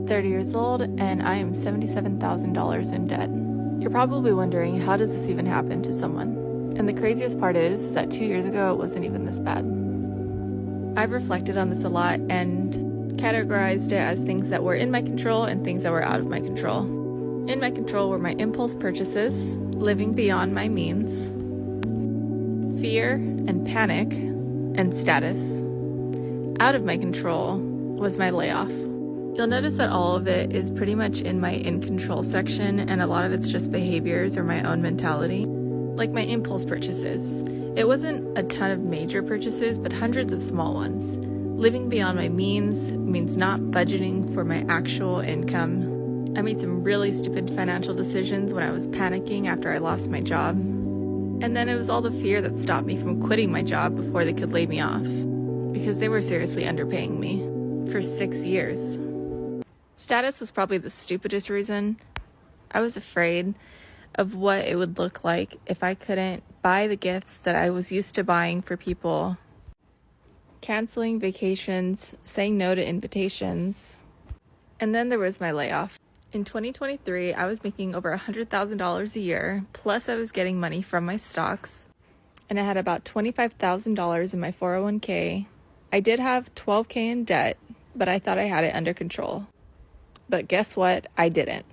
30 years old, and I am $77,000 in debt. You're probably wondering, how does this even happen to someone? And the craziest part is that 2 years ago, it wasn't even this bad. I've reflected on this a lot and categorized it as things that were in my control and things that were out of my control. In my control were my impulse purchases, living beyond my means, fear and panic, and status. Out of my control was my layoff. You'll notice that all of it is pretty much in my in control section, and a lot of it's just behaviors or my own mentality. Like my impulse purchases. It wasn't a ton of major purchases, but hundreds of small ones. Living beyond my means means not budgeting for my actual income. I made some really stupid financial decisions when I was panicking after I lost my job. And then it was all the fear that stopped me from quitting my job before they could lay me off, because they were seriously underpaying me for 6 years. Status was probably the stupidest reason. I was afraid of what it would look like if I couldn't buy the gifts that I was used to buying for people, canceling vacations, saying no to invitations. And then there was my layoff. In 2023, I was making over $100,000 a year, plus I was getting money from my stocks, and I had about $25,000 in my 401k. I did have $12,000 in debt, but I thought I had it under control. But guess what? I didn't.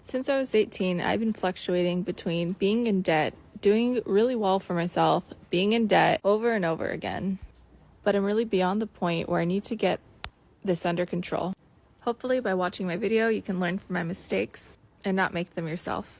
Since I was 18, I've been fluctuating between being in debt, doing really well for myself, being in debt over and over again. But I'm really beyond the point where I need to get this under control. Hopefully by watching my video, you can learn from my mistakes and not make them yourself.